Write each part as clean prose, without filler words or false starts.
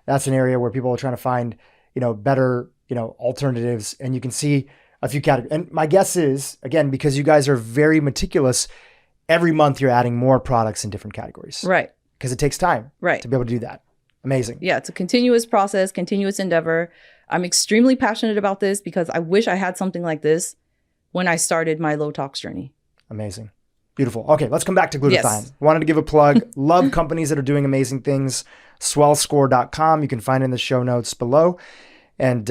that's an area where people are trying to find, better, alternatives. And you can see a few categories. And my guess is, again, because you guys are very meticulous, every month you're adding more products in different categories. Right. Because it takes time to be able to do that. Amazing. Yeah, it's a continuous process, continuous endeavor. I'm extremely passionate about this because I wish I had something like this when I started my low tox journey. Amazing. Beautiful. Okay, let's come back to glutathione. Yes. Wanted to give a plug. Love companies that are doing amazing things. Swellscore.com. You can find it in the show notes below. And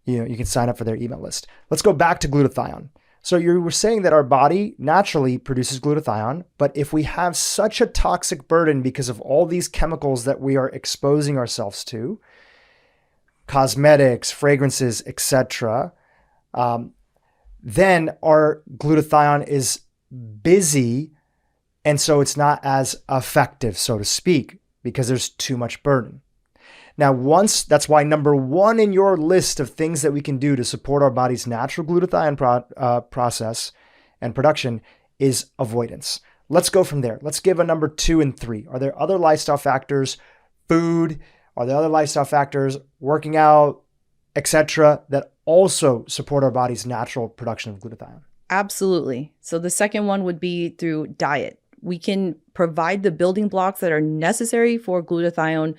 you can sign up for their email list. Let's go back to glutathione. So you were saying that our body naturally produces glutathione, but if we have such a toxic burden because of all these chemicals that we are exposing ourselves to, cosmetics, fragrances, etc., then our glutathione is busy, and so it's not as effective, so to speak, because there's too much burden. Now, that's why number one in your list of things that we can do to support our body's natural glutathione process and production is avoidance. Let's go from there. Let's give a number 2 and 3. Are there other lifestyle factors, food? Are there other lifestyle factors, working out, etc., that also support our body's natural production of glutathione? Absolutely. So the second one would be through diet. We can provide the building blocks that are necessary for glutathione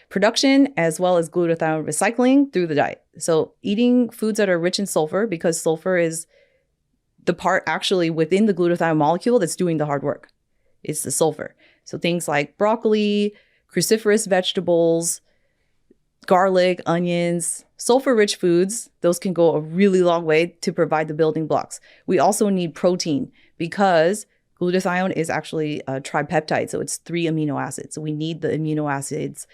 production as well as glutathione recycling through the diet. So eating foods that are rich in sulfur, because sulfur is the part actually within the glutathione molecule that's doing the hard work. It's the sulfur. So things like broccoli, cruciferous vegetables, garlic, onions, sulfur-rich foods, those can go a really long way to provide the building blocks. We also need protein because glutathione is actually a tripeptide, so it's 3 amino acids. So we need the amino acids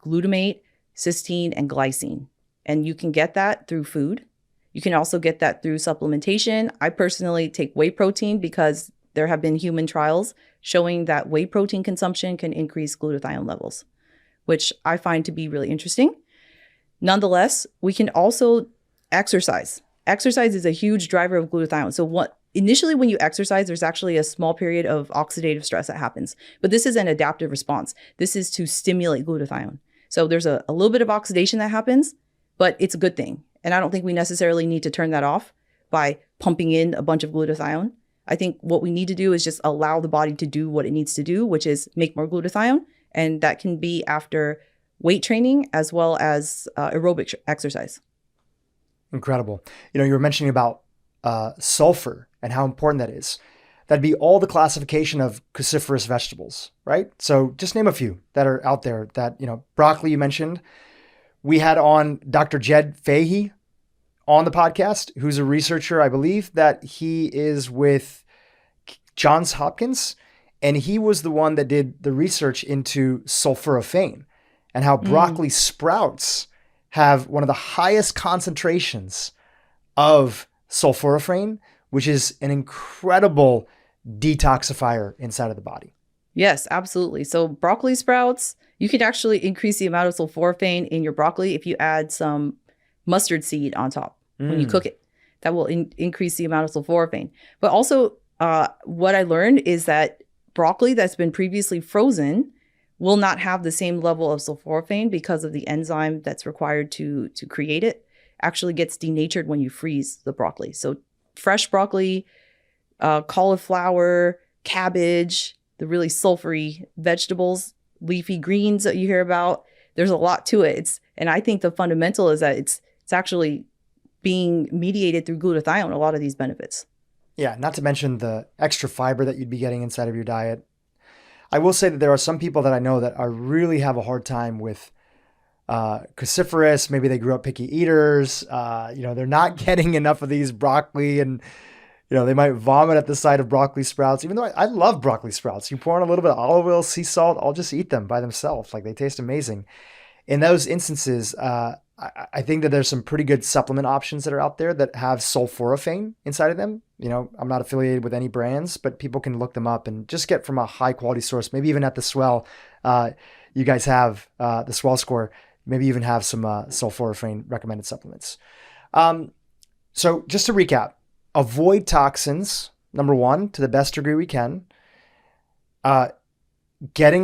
glutamate, cysteine, and glycine. And you can get that through food. You can also get that through supplementation. I personally take whey protein because there have been human trials showing that whey protein consumption can increase glutathione levels, which I find to be really interesting. Nonetheless, we can also exercise. Exercise is a huge driver of glutathione. So initially when you exercise, there's actually a small period of oxidative stress that happens. But this is an adaptive response. This is to stimulate glutathione. So there's a little bit of oxidation that happens, but it's a good thing. And I don't think we necessarily need to turn that off by pumping in a bunch of glutathione. I think what we need to do is just allow the body to do what it needs to do, which is make more glutathione. And that can be after weight training as well as aerobic exercise. Incredible. You were mentioning about sulfur and how important that is. That'd be all the classification of cruciferous vegetables, right? So just name a few that are out there that, broccoli you mentioned. We had on Dr. Jed Fahey on the podcast, who's a researcher, I believe that he is with Johns Hopkins, and he was the one that did the research into sulforaphane and how broccoli sprouts have one of the highest concentrations of sulforaphane, which is an incredible detoxifier inside of the body. Yes, absolutely. So broccoli sprouts, you can actually increase the amount of sulforaphane in your broccoli if you add some mustard seed on top when you cook it. That will increase the amount of sulforaphane. But also what I learned is that broccoli that's been previously frozen will not have the same level of sulforaphane because of the enzyme that's required to create it actually gets denatured when you freeze the broccoli. So fresh broccoli, cauliflower, cabbage, the really sulfury vegetables, leafy greens that you hear about, there's a lot to it. And I think the fundamental is that it's actually being mediated through glutathione, a lot of these benefits. Yeah, not to mention the extra fiber that you'd be getting inside of your diet. I will say that there are some people that I know that really have a hard time with cruciferous. Maybe they grew up picky eaters. They're not getting enough of these broccoli, and they might vomit at the sight of broccoli sprouts, even though I love broccoli sprouts. You pour in a little bit of olive oil, sea salt, I'll just eat them by themselves. Like, they taste amazing. In those instances, I think that there's some pretty good supplement options that are out there that have sulforaphane inside of them. I'm not affiliated with any brands, but people can look them up and just get from a high quality source. Maybe even at the Swell, you guys have the Swell score. Maybe even have some sulforaphane recommended supplements. So just to recap, avoid toxins, number one, to the best degree we can. Getting